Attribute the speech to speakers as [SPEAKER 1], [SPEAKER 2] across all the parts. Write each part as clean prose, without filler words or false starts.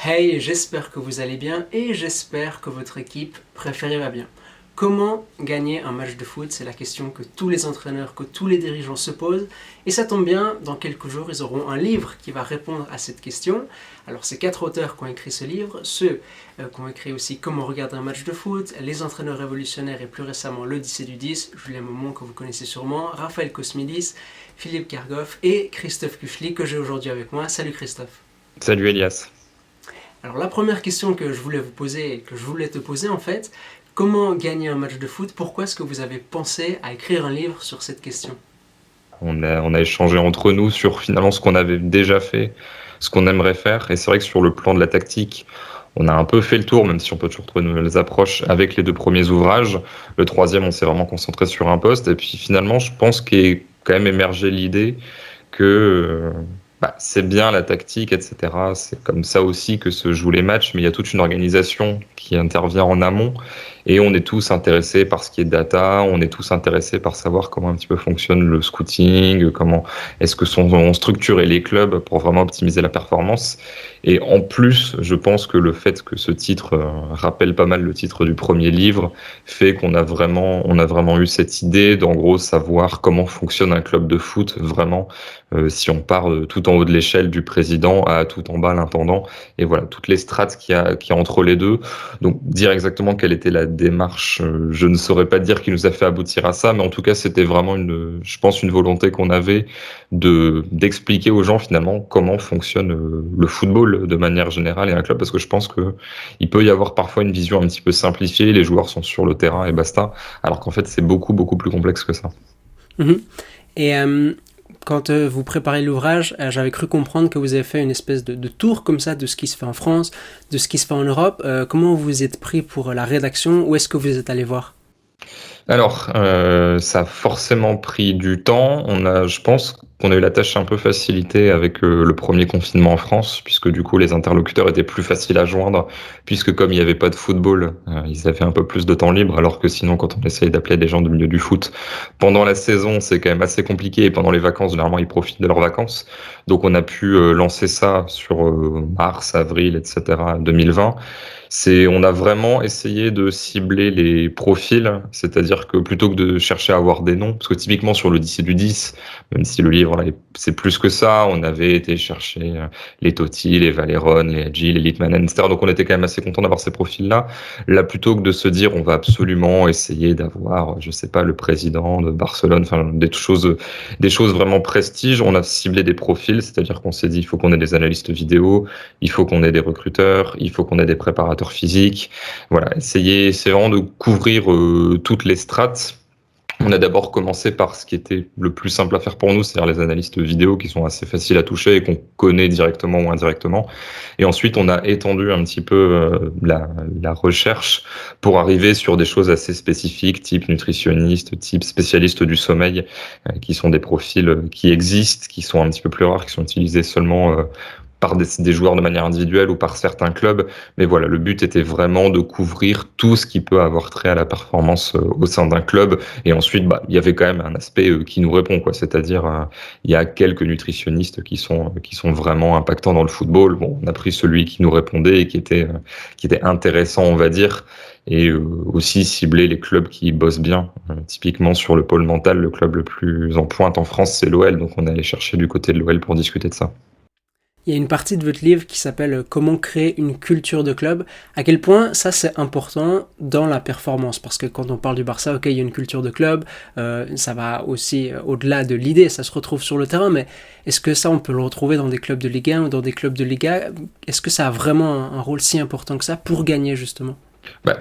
[SPEAKER 1] Hey, j'espère que vous allez bien et j'espère que votre équipe préférée va bien. Comment gagner un match de foot? C'est la question que tous les entraîneurs, que tous les dirigeants se posent. Et ça tombe bien, dans quelques jours, ils auront un livre qui va répondre à cette question. Alors, c'est 4 auteurs qui ont écrit ce livre, ceux qui ont écrit aussi Comment regarder un match de foot, Les entraîneurs révolutionnaires et plus récemment L'Odyssée du 10, Julien Momon que vous connaissez sûrement, Raphaël Cosmidis, Philippe Kargoff et Christophe Kuchli que j'ai aujourd'hui avec moi. Salut Christophe.
[SPEAKER 2] Salut Elias.
[SPEAKER 1] Alors la première question que je voulais vous poser, que je voulais te poser en fait, comment gagner un match de foot? Pourquoi est-ce que vous avez pensé à écrire un livre sur cette question?
[SPEAKER 2] On a échangé entre nous sur finalement ce qu'on avait déjà fait, ce qu'on aimerait faire. Et c'est vrai que sur le plan de la tactique, on a un peu fait le tour, même si on peut toujours trouver de nouvelles approches avec les deux premiers ouvrages. Le troisième, on s'est vraiment concentré sur un poste. Et puis finalement, je pense qu'est quand même émergé l'idée que c'est bien la tactique, etc. C'est comme ça aussi que se jouent les matchs, mais il y a toute une organisation qui intervient en amont. Et on est tous intéressés par ce qui est data, on est tous intéressés par savoir comment un petit peu fonctionne le scouting, comment est-ce que sont structurés les clubs pour vraiment optimiser la performance. Et en plus, je pense que le fait que ce titre rappelle pas mal le titre du premier livre fait on a vraiment eu cette idée d'en gros savoir comment fonctionne un club de foot vraiment, si on part tout en haut de l'échelle du président à tout en bas l'intendant, et voilà toutes les strates qu'il y a entre les deux. Donc dire exactement quelle était la démarche, je ne saurais pas dire qui nous a fait aboutir à ça, mais en tout cas c'était vraiment je pense une volonté qu'on avait de d'expliquer aux gens finalement comment fonctionne le football de manière générale et un club, parce que je pense que il peut y avoir parfois une vision un petit peu simplifiée, les joueurs sont sur le terrain et basta, alors qu'en fait c'est beaucoup beaucoup plus complexe que ça.
[SPEAKER 1] Mhm. Et quand vous préparez l'ouvrage, j'avais cru comprendre que vous avez fait une espèce de tour comme ça de ce qui se fait en France, de ce qui se fait en Europe. Comment vous vous êtes pris pour la rédaction? Où est-ce que vous êtes allé voir?
[SPEAKER 2] Alors, ça a forcément pris du temps. Je pense qu'on a eu la tâche un peu facilitée avec le premier confinement en France, puisque du coup les interlocuteurs étaient plus faciles à joindre, puisque comme il n'y avait pas de football, ils avaient un peu plus de temps libre, alors que sinon quand on essaye d'appeler des gens du milieu du foot, pendant la saison c'est quand même assez compliqué, et pendant les vacances, généralement ils profitent de leurs vacances. Donc on a pu lancer ça sur mars, avril, etc. 2020. On a vraiment essayé de cibler les profils, c'est-à-dire que plutôt que de chercher à avoir des noms, parce que typiquement sur l'Odyssée du 10, même si le livre là, c'est plus que ça, on avait été chercher les Totti, les Valéron, les Hadji, les Litmanen, etc. Donc on était quand même assez content d'avoir ces profils-là. Là, plutôt que de se dire on va absolument essayer d'avoir, je sais pas, le président de Barcelone, enfin des choses vraiment prestige, on a ciblé des profils, c'est-à-dire qu'on s'est dit il faut qu'on ait des analystes vidéo, il faut qu'on ait des recruteurs, il faut qu'on ait des préparateurs physiques. Voilà, c'est vraiment de couvrir toutes les strates. On a d'abord commencé par ce qui était le plus simple à faire pour nous, c'est-à-dire les analystes vidéo qui sont assez faciles à toucher et qu'on connaît directement ou indirectement. Et ensuite, on a étendu un petit peu la recherche pour arriver sur des choses assez spécifiques, type nutritionniste, type spécialiste du sommeil, qui sont des profils qui existent, qui sont un petit peu plus rares, qui sont utilisés seulement par des joueurs de manière individuelle ou par certains clubs. Mais voilà, le but était vraiment de couvrir tout ce qui peut avoir trait à la performance au sein d'un club. Et ensuite, il y avait quand même un aspect qui nous répond, quoi. C'est-à-dire, il y a quelques nutritionnistes qui sont vraiment impactants dans le football. Bon, on a pris celui qui nous répondait et qui était intéressant, on va dire. Et aussi cibler les clubs qui bossent bien. Typiquement sur le pôle mental, le club le plus en pointe en France, c'est l'OL. Donc on est allé chercher du côté de l'OL pour discuter de ça.
[SPEAKER 1] Il y a une partie de votre livre qui s'appelle Comment créer une culture de club. À quel point ça c'est important dans la performance? Parce que quand on parle du Barça, ok, il y a une culture de club, ça va aussi au-delà de l'idée, ça se retrouve sur le terrain, mais est-ce que ça on peut le retrouver dans des clubs de Ligue 1 ou dans des clubs de Liga? Est-ce que ça a vraiment un rôle si important que ça pour gagner justement?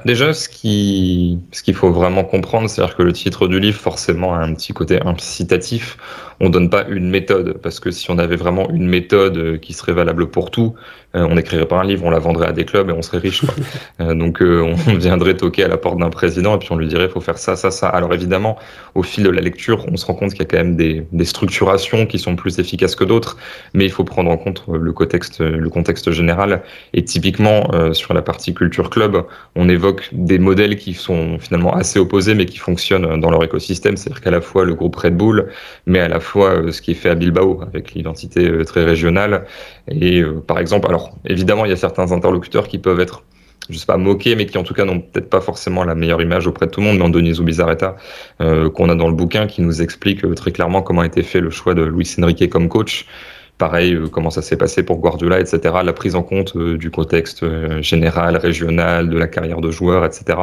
[SPEAKER 2] Déjà, ce qu'il faut vraiment comprendre, c'est-à-dire que le titre du livre, forcément, a un petit côté incitatif. On donne pas une méthode, parce que si on avait vraiment une méthode qui serait valable pour tout, on n'écrirait pas un livre, on la vendrait à des clubs et on serait riche, quoi. Donc, on viendrait toquer à la porte d'un président et puis on lui dirait, il faut faire ça, ça, ça. Alors évidemment, au fil de la lecture, on se rend compte qu'il y a quand même des structurations qui sont plus efficaces que d'autres, mais il faut prendre en compte le contexte général. Et typiquement, sur la partie culture club, on évoque des modèles qui sont finalement assez opposés, mais qui fonctionnent dans leur écosystème. C'est-à-dire qu'à la fois le groupe Red Bull, mais à la fois ce qui est fait à Bilbao avec l'identité très régionale. Et par exemple, alors évidemment, il y a certains interlocuteurs qui peuvent être, je sais pas, moqués, mais qui en tout cas n'ont peut-être pas forcément la meilleure image auprès de tout le monde. Mais Andoni Zubizarreta, qu'on a dans le bouquin, qui nous explique très clairement comment a été fait le choix de Luis Enrique comme coach. Pareil, comment ça s'est passé pour Guardiola, etc. La prise en compte du contexte général, régional, de la carrière de joueur, etc.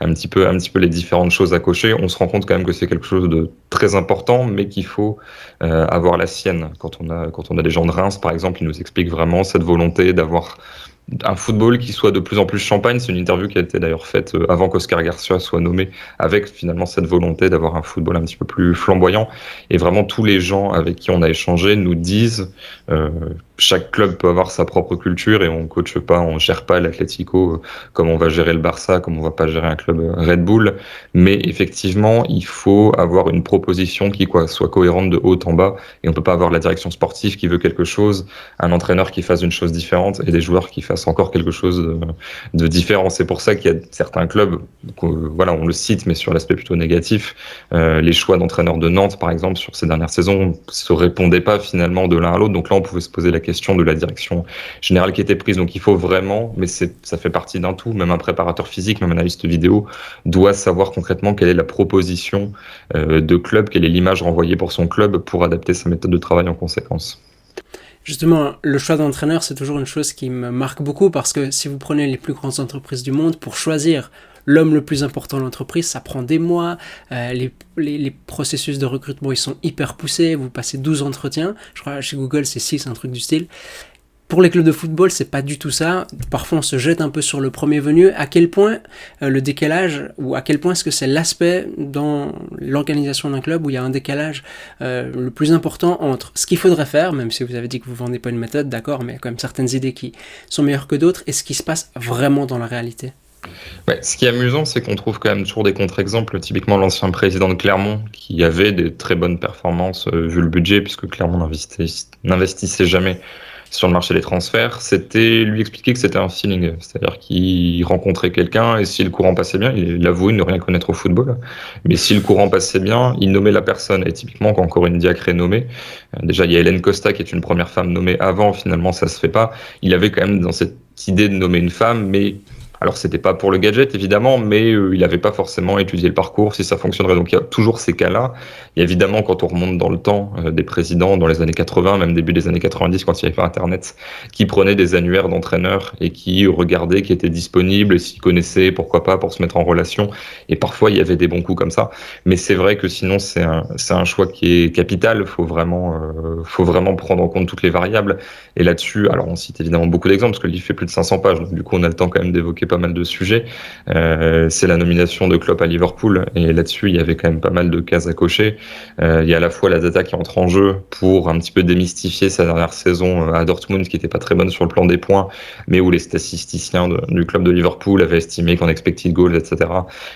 [SPEAKER 2] Un petit peu les différentes choses à cocher. On se rend compte quand même que c'est quelque chose de très important, mais qu'il faut avoir la sienne. Quand on a des gens de Reims, par exemple, ils nous expliquent vraiment cette volonté d'avoir un football qui soit de plus en plus champagne. C'est une interview qui a été d'ailleurs faite avant qu'Oscar Garcia soit nommé, avec finalement cette volonté d'avoir un football un petit peu plus flamboyant. Et vraiment, tous les gens avec qui on a échangé nous disent chaque club peut avoir sa propre culture et on coache pas, on gère pas l'Atlético comme on va gérer le Barça, comme on va pas gérer un club Red Bull. Mais effectivement, il faut avoir une proposition qui soit cohérente de haut en bas, et on peut pas avoir la direction sportive qui veut quelque chose, un entraîneur qui fasse une chose différente et des joueurs qui fassent encore quelque chose de différent. C'est pour ça qu'il y a certains clubs, voilà, on le cite, mais sur l'aspect plutôt négatif, les choix d'entraîneurs de Nantes, par exemple, sur ces dernières saisons, se répondaient pas finalement de l'un à l'autre. Donc là, on pouvait se poser la question de la direction générale qui était prise. Donc il faut vraiment, mais ça fait partie d'un tout, même un préparateur physique, même un analyste vidéo, doit savoir concrètement quelle est la proposition de club, quelle est l'image renvoyée pour son club pour adapter sa méthode de travail en conséquence.
[SPEAKER 1] Justement, le choix d'entraîneur, c'est toujours une chose qui me marque beaucoup parce que si vous prenez les plus grandes entreprises du monde, pour choisir l'homme le plus important de l'entreprise, ça prend des mois, les processus de recrutement, ils sont hyper poussés, vous passez 12 entretiens, je crois chez Google c'est 6, un truc du style. Pour les clubs de football, c'est pas du tout ça. Parfois, on se jette un peu sur le premier venu. À quel point le décalage, ou à quel point est-ce que c'est l'aspect dans l'organisation d'un club où il y a un décalage le plus important entre ce qu'il faudrait faire, même si vous avez dit que vous vendez pas une méthode, d'accord, mais il y a quand même certaines idées qui sont meilleures que d'autres, et ce qui se passe vraiment dans la réalité.
[SPEAKER 2] Ouais, ce qui est amusant, c'est qu'on trouve quand même toujours des contre-exemples. Typiquement, l'ancien président de Clermont, qui avait des très bonnes performances vu le budget, puisque Clermont n'investissait jamais sur le marché des transferts, c'était lui expliquer que c'était un feeling, c'est-à-dire qu'il rencontrait quelqu'un et si le courant passait bien, il avouait ne rien connaître au football, mais si le courant passait bien, il nommait la personne. Et typiquement, quand Corinne Diacre est nommée, déjà il y a Hélène Costa qui est une première femme nommée avant, finalement ça se fait pas. Il avait quand même dans cette idée de nommer une femme, mais alors c'était pas pour le gadget évidemment, mais il n'avait pas forcément étudié le parcours, si ça fonctionnerait. Donc il y a toujours ces cas-là. Et évidemment, quand on remonte dans le temps, des présidents dans les années 80, même début des années 90, quand il n'y avait pas Internet, qui prenaient des annuaires d'entraîneurs et qui regardaient qui étaient disponibles, et s'y connaissaient, pourquoi pas, pour se mettre en relation. Et parfois, il y avait des bons coups comme ça. Mais c'est vrai que sinon, c'est un choix qui est capital. Faut vraiment prendre en compte toutes les variables. Et là-dessus, alors on cite évidemment beaucoup d'exemples, parce que le livre fait plus de 500 pages. Donc du coup, on a le temps quand même d'évoquer pas mal de sujets. C'est la nomination de Klopp à Liverpool. Et là-dessus, il y avait quand même pas mal de cases à cocher. Il y a à la fois la data qui entre en jeu pour un petit peu démystifier sa dernière saison à Dortmund, qui était pas très bonne sur le plan des points, mais où les statisticiens du club de Liverpool avaient estimé qu'en expected goals, etc.,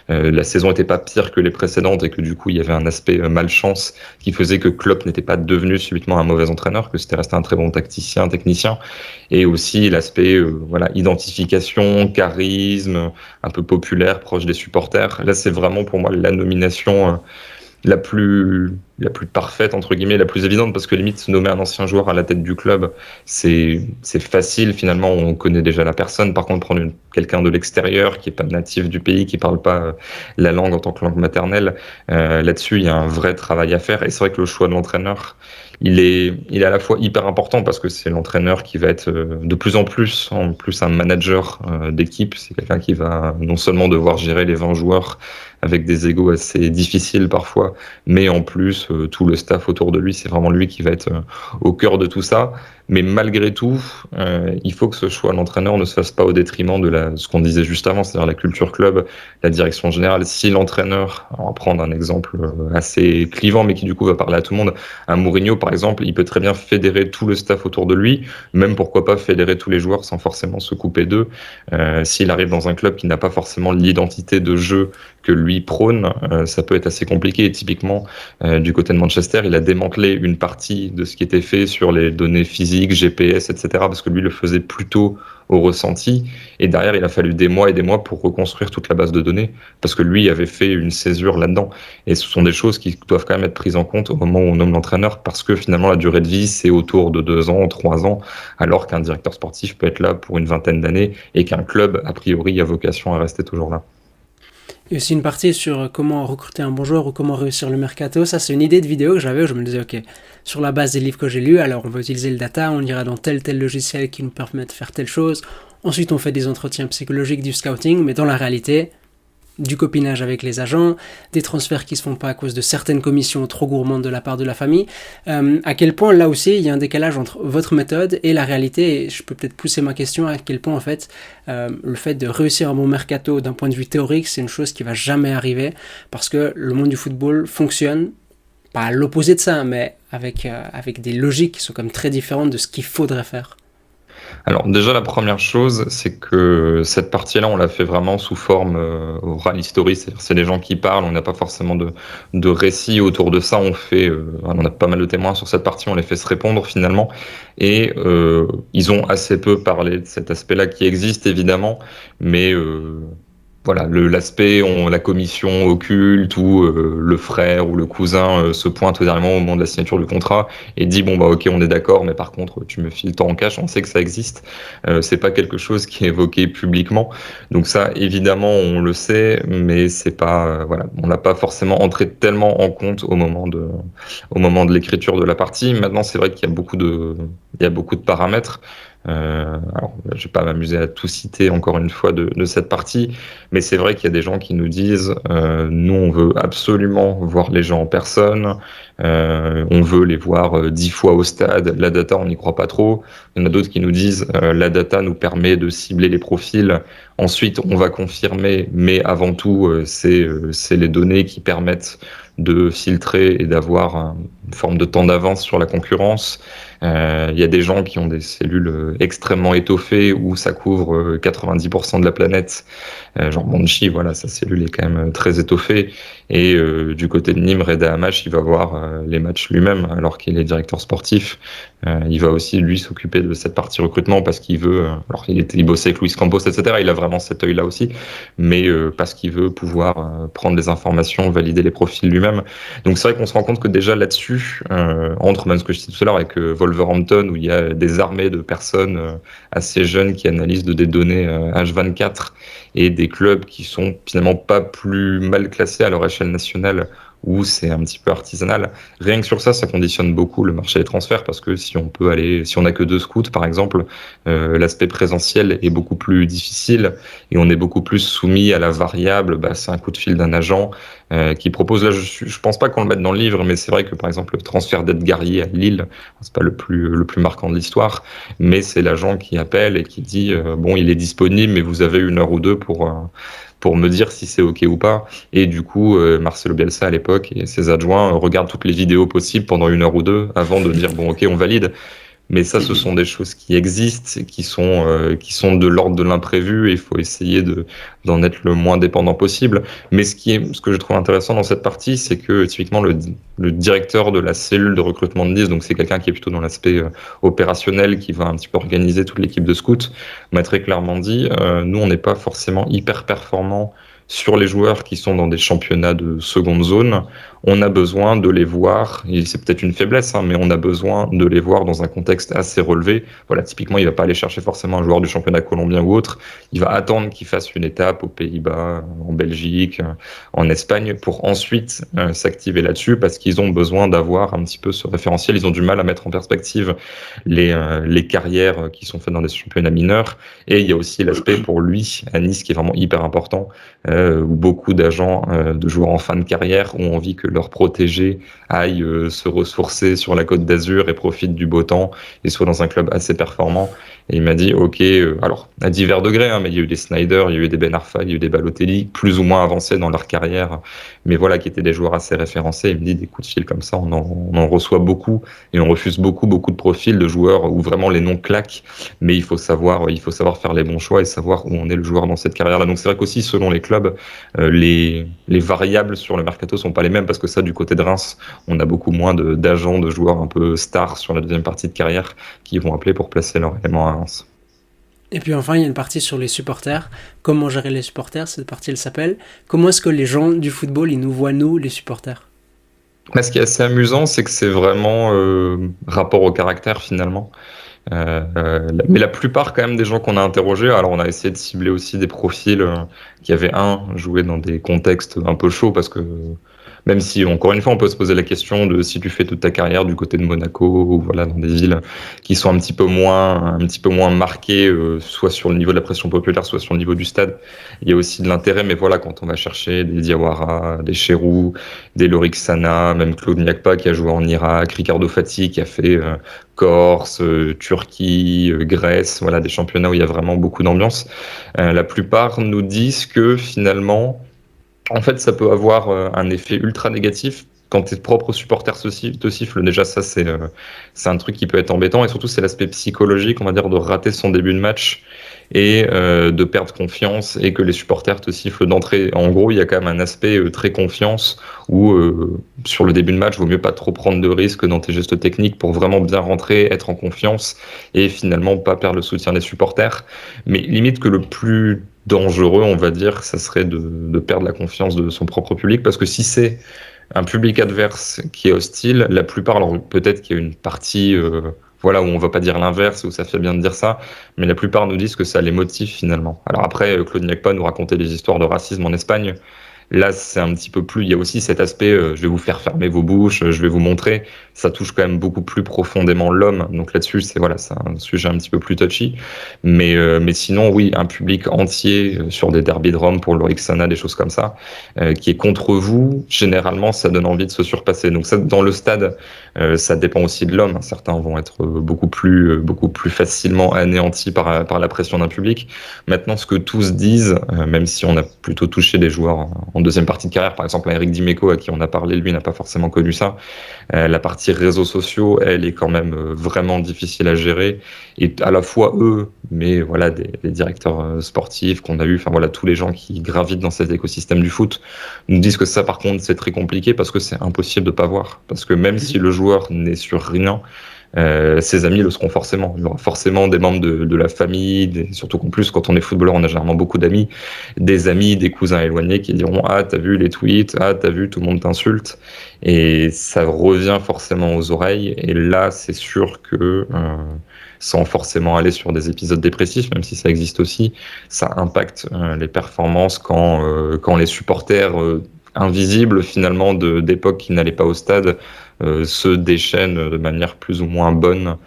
[SPEAKER 2] la saison était pas pire que les précédentes et que du coup, il y avait un aspect malchance qui faisait que Klopp n'était pas devenu subitement un mauvais entraîneur, que c'était resté un très bon technicien, et aussi l'aspect identification, charisme, un peu populaire, proche des supporters. Là, c'est vraiment pour moi la nomination la plus parfaite, entre guillemets, la plus évidente, parce que limite, nommer un ancien joueur à la tête du club, c'est facile, finalement, on connaît déjà la personne. Par contre, prendre quelqu'un de l'extérieur, qui est pas natif du pays, qui parle pas la langue en tant que langue maternelle, là-dessus, il y a un vrai travail à faire. Et c'est vrai que le choix de l'entraîneur, il est à la fois hyper important parce que c'est l'entraîneur qui va être de plus en plus un manager d'équipe. C'est quelqu'un qui va non seulement devoir gérer les 20 joueurs avec des égos assez difficiles parfois, mais en plus tout le staff autour de lui, c'est vraiment lui qui va être au cœur de tout ça. Mais malgré tout, il faut que ce choix de l'entraîneur ne se fasse pas au détriment de ce qu'on disait juste avant, c'est-à-dire la culture club, la direction générale. Si l'entraîneur, on va prendre un exemple assez clivant, mais qui du coup va parler à tout le monde, un Mourinho par exemple, il peut très bien fédérer tout le staff autour de lui, même pourquoi pas fédérer tous les joueurs sans forcément se couper d'eux. S'il arrive dans un club qui n'a pas forcément l'identité de jeu que lui prône, ça peut être assez compliqué. Et typiquement, du côté de Manchester, il a démantelé une partie de ce qui était fait sur les données physiques, physique, GPS, etc. Parce que lui le faisait plutôt au ressenti. Et derrière, il a fallu des mois et des mois pour reconstruire toute la base de données, parce que lui avait fait une césure là-dedans. Et ce sont des choses qui doivent quand même être prises en compte au moment où on nomme l'entraîneur, parce que finalement, la durée de vie, c'est autour de 2 ans, 3 ans, alors qu'un directeur sportif peut être là pour une vingtaine d'années et qu'un club, a priori, a vocation à rester toujours là.
[SPEAKER 1] Il y a aussi une partie sur comment recruter un bon joueur ou comment réussir le mercato. Ça, c'est une idée de vidéo que j'avais où je me disais, ok, sur la base des livres que j'ai lus, alors on va utiliser le data, on ira dans tel logiciel qui nous permet de faire telle chose. Ensuite, on fait des entretiens psychologiques, du scouting, mais dans la réalité, du copinage avec les agents, des transferts qui se font pas à cause de certaines commissions trop gourmandes de la part de la famille. À quel point, là aussi, il y a un décalage entre votre méthode et la réalité, et je peux peut-être pousser ma question à quel point, en fait, le fait de réussir un bon mercato d'un point de vue théorique, c'est une chose qui va jamais arriver, parce que le monde du football fonctionne, pas à l'opposé de ça, mais avec des logiques qui sont comme très différentes de ce qu'il faudrait faire.
[SPEAKER 2] Alors déjà, la première chose, c'est que cette partie-là, on l'a fait vraiment sous forme oral history, c'est-à-dire c'est les gens qui parlent, on n'a pas forcément de récit autour de ça, on a pas mal de témoins sur cette partie, on les fait se répondre finalement, et ils ont assez peu parlé de cet aspect-là qui existe évidemment, mais voilà, l'aspect, la commission occulte où le frère ou le cousin se pointe au dernier moment au moment de la signature du contrat et dit bon bah ok on est d'accord mais par contre tu me files tant en cash, on sait que ça existe. C'est pas quelque chose qui est évoqué publiquement, donc ça évidemment on le sait, mais c'est pas voilà, on l'a pas forcément entré tellement en compte au moment de l'écriture de la partie. Maintenant c'est vrai qu'il y a il y a beaucoup de paramètres. Alors, je vais pas m'amuser à tout citer encore une fois de cette partie, mais c'est vrai qu'il y a des gens qui nous disent nous, on veut absolument voir les gens en personne, on veut les voir 10 fois au stade, la data, on n'y croit pas trop. Il y en a d'autres qui nous disent la data nous permet de cibler les profils, ensuite on va confirmer, mais avant tout, c'est les données qui permettent de filtrer et d'avoir une forme de temps d'avance sur la concurrence. Il y a des gens qui ont des cellules extrêmement étoffées où ça couvre 90% de la planète. Genre Monchi, voilà, sa cellule est quand même très étoffée. Et du côté de Nîmes, Reda Hammach, il va voir les matchs lui-même alors qu'il est directeur sportif. Il va aussi, lui, s'occuper de cette partie recrutement parce qu'il veut, alors il bossait avec Luis Campos, etc. Il a vraiment cet œil-là aussi, mais parce qu'il veut pouvoir prendre des informations, valider les profils lui-même. Donc c'est vrai qu'on se rend compte que déjà là-dessus, entre même ce que je disais tout à l'heure avec Wolverhampton, où il y a des armées de personnes assez jeunes qui analysent des données H24 et des clubs qui sont finalement pas plus mal classés à leur échelle nationale où c'est un petit peu artisanal. Rien que sur ça, ça conditionne beaucoup le marché des transferts parce que si on a que 2 scouts par exemple, l'aspect présentiel est beaucoup plus difficile et on est beaucoup plus soumis à la variable. Bah, c'est un coup de fil d'un agent qui propose. Là, je pense pas qu'on le mette dans le livre, mais c'est vrai que par exemple le transfert d'Edgarié à Lille, c'est pas le plus marquant de l'histoire, mais c'est l'agent qui appelle et qui dit bon, il est disponible, mais vous avez 1 heure ou 2 pour me dire si c'est OK ou pas. Et du coup, Marcelo Bielsa à l'époque et ses adjoints regardent toutes les vidéos possibles pendant 1 heure ou 2 avant de dire bon, OK, on valide. Mais ça, ce sont des choses qui existent, qui sont de l'ordre de l'imprévu, et il faut essayer d'en être le moins dépendant possible. Mais ce que je trouve intéressant dans cette partie, c'est que typiquement le directeur de la cellule de recrutement de Nice, donc c'est quelqu'un qui est plutôt dans l'aspect opérationnel, qui va un petit peu organiser toute l'équipe de scouts, m'a très clairement dit, nous, on n'est pas forcément hyper performants sur les joueurs qui sont dans des championnats de seconde zone. On a besoin de les voir, et c'est peut-être une faiblesse, hein, mais on a besoin de les voir dans un contexte assez relevé. Voilà, typiquement, il va pas aller chercher forcément un joueur du championnat colombien ou autre. Il va attendre qu'il fasse une étape aux Pays-Bas, en Belgique, en Espagne, pour ensuite s'activer là-dessus, parce qu'ils ont besoin d'avoir un petit peu ce référentiel. Ils ont du mal à mettre en perspective les carrières qui sont faites dans des championnats mineurs. Et il y a aussi l'aspect pour lui, à Nice, qui est vraiment hyper important, où beaucoup d'agents, de joueurs en fin de carrière ont envie que leurs protégés aillent se ressourcer sur la Côte d'Azur et profitent du beau temps et soient dans un club assez performant. Et il m'a dit, ok, alors à divers degrés, hein, mais il y a eu des Snyder, il y a eu des Ben Arfa, il y a eu des Balotelli, plus ou moins avancés dans leur carrière, mais voilà, qui étaient des joueurs assez référencés. Il me dit, des coups de fil comme ça, on en reçoit beaucoup, et on refuse beaucoup de profils de joueurs où vraiment les noms claquent, mais il faut savoir faire les bons choix et savoir où on est le joueur dans cette carrière-là. Donc c'est vrai qu'aussi, selon les clubs, les variables sur le mercato sont pas les mêmes, parce que ça, du côté de Reims, on a beaucoup moins d'agents, de joueurs un peu stars sur la deuxième partie de carrière qui vont appeler pour placer leur élément à Reims.
[SPEAKER 1] Et puis enfin, il y a une partie sur les supporters. Comment gérer les supporters, cette partie, elle s'appelle. Comment est-ce que les gens du football, ils nous voient, nous, les supporters?
[SPEAKER 2] Mais ce qui est assez amusant, c'est que c'est vraiment rapport au caractère finalement. Mais la plupart quand même des gens qu'on a interrogés, alors on a essayé de cibler aussi des profils qui avaient joué dans des contextes un peu chauds, parce que même si encore une fois on peut se poser la question de si tu fais toute ta carrière du côté de Monaco ou voilà dans des villes qui sont un petit peu moins marquées, soit sur le niveau de la pression populaire, soit sur le niveau du stade, il y a aussi de l'intérêt. Mais voilà, quand on va chercher des Diawara, des Cherou, des Lorik Sana, même Claude Niakpa qui a joué en Irak, Ricardo Fati qui a fait Corse, Turquie, Grèce, voilà, des championnats où il y a vraiment beaucoup d'ambiance. La plupart nous disent que finalement, en fait, ça peut avoir un effet ultra négatif quand tes propres supporters te sifflent. Déjà, ça, c'est un truc qui peut être embêtant. Et surtout, c'est l'aspect psychologique, on va dire, de rater son début de match et de perdre confiance et que les supporters te sifflent d'entrée. En gros, il y a quand même un aspect très confiance où, sur le début de match, il vaut mieux pas trop prendre de risques dans tes gestes techniques pour vraiment bien rentrer, être en confiance et finalement pas perdre le soutien des supporters. Mais limite que le plus dangereux, on va dire, ça serait de perdre la confiance de son propre public, parce que si c'est un public adverse qui est hostile, la plupart, alors peut-être qu'il y a une partie voilà, où on va pas dire l'inverse, où ça fait bien de dire ça, mais la plupart nous disent que ça les motive finalement. Alors après, Claude Niakpa nous racontait des histoires de racisme en Espagne. Là, c'est un petit peu plus. Il y a aussi cet aspect, je vais vous faire fermer vos bouches, je vais vous montrer. Ça touche quand même beaucoup plus profondément l'homme. Donc là-dessus, c'est un sujet un petit peu plus touchy. Mais sinon, oui, un public entier sur des derbies de Rome pour Lorik Sana, des choses comme ça, qui est contre vous. Généralement, ça donne envie de se surpasser. Donc ça, dans le stade, ça dépend aussi de l'homme. Certains vont être beaucoup plus facilement anéantis par la pression d'un public. Maintenant, ce que tous disent, même si on a plutôt touché des joueurs en deuxième partie de carrière, par exemple Eric Dimeco à qui on a parlé, lui n'a pas forcément connu ça. La partie réseaux sociaux, elle est quand même vraiment difficile à gérer, et à la fois eux, mais voilà les directeurs sportifs qu'on a eu, enfin voilà tous les gens qui gravitent dans cet écosystème du foot nous disent que ça par contre c'est très compliqué, parce que c'est impossible de pas voir, parce que même si le joueur n'est sur rien, ses amis le seront forcément. Il y aura forcément des membres de la famille, surtout qu'en plus, quand on est footballeur, on a généralement beaucoup d'amis, des amis, des cousins éloignés qui diront ah t'as vu les tweets, ah t'as vu tout le monde t'insulte, et ça revient forcément aux oreilles. Et là, c'est sûr que sans forcément aller sur des épisodes dépressifs, même si ça existe aussi, ça impacte les performances quand les supporters invisibles finalement d'époques qui n'allaient pas au stade se déchaînent de manière plus ou moins bonne,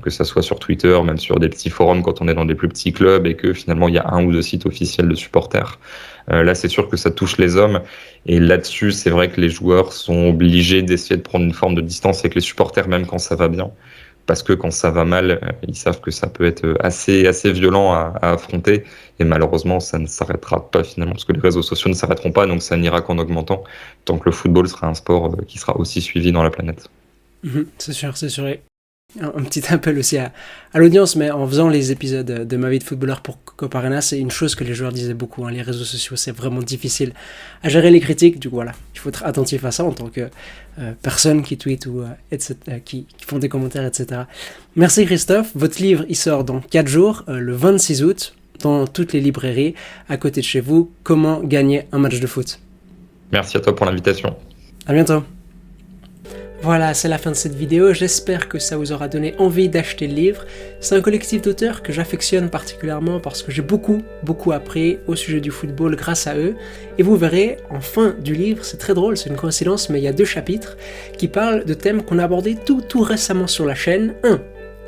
[SPEAKER 2] que ça soit sur Twitter, même sur des petits forums quand on est dans des plus petits clubs et que finalement il y a un ou deux sites officiels de supporters. Là, c'est sûr que ça touche les hommes, et là-dessus, c'est vrai que les joueurs sont obligés d'essayer de prendre une forme de distance avec les supporters, même quand ça va bien. Parce que quand ça va mal, ils savent que ça peut être assez violent à affronter. Et malheureusement, ça ne s'arrêtera pas finalement, parce que les réseaux sociaux ne s'arrêteront pas, donc ça n'ira qu'en augmentant, tant que le football sera un sport qui sera aussi suivi dans la planète.
[SPEAKER 1] C'est sûr, c'est sûr. Un petit appel aussi à l'audience, mais en faisant les épisodes de Ma vie de footballeur pour Copa Arena, c'est une chose que les joueurs disaient beaucoup, hein, les réseaux sociaux, c'est vraiment difficile à gérer les critiques. Du coup, voilà, il faut être attentif à ça en tant que personne qui tweet ou qui font des commentaires, etc. Merci Christophe. Votre livre, il sort dans 4 jours, le 26 août, dans toutes les librairies à côté de chez vous. Comment gagner un match de foot?
[SPEAKER 2] Merci à toi pour l'invitation.
[SPEAKER 1] À bientôt. Voilà, c'est la fin de cette vidéo, j'espère que ça vous aura donné envie d'acheter le livre. C'est un collectif d'auteurs que j'affectionne particulièrement parce que j'ai beaucoup appris au sujet du football grâce à eux. Et vous verrez, en fin du livre, c'est très drôle, c'est une coïncidence, mais il y a 2 chapitres qui parlent de thèmes qu'on a abordés tout récemment sur la chaîne. 1.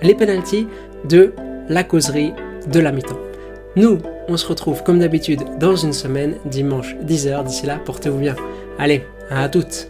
[SPEAKER 1] Les pénaltys. 2. La causerie de la mi-temps. Nous, on se retrouve comme d'habitude dans une semaine, dimanche 10h. D'ici là, portez-vous bien. Allez, à toutes.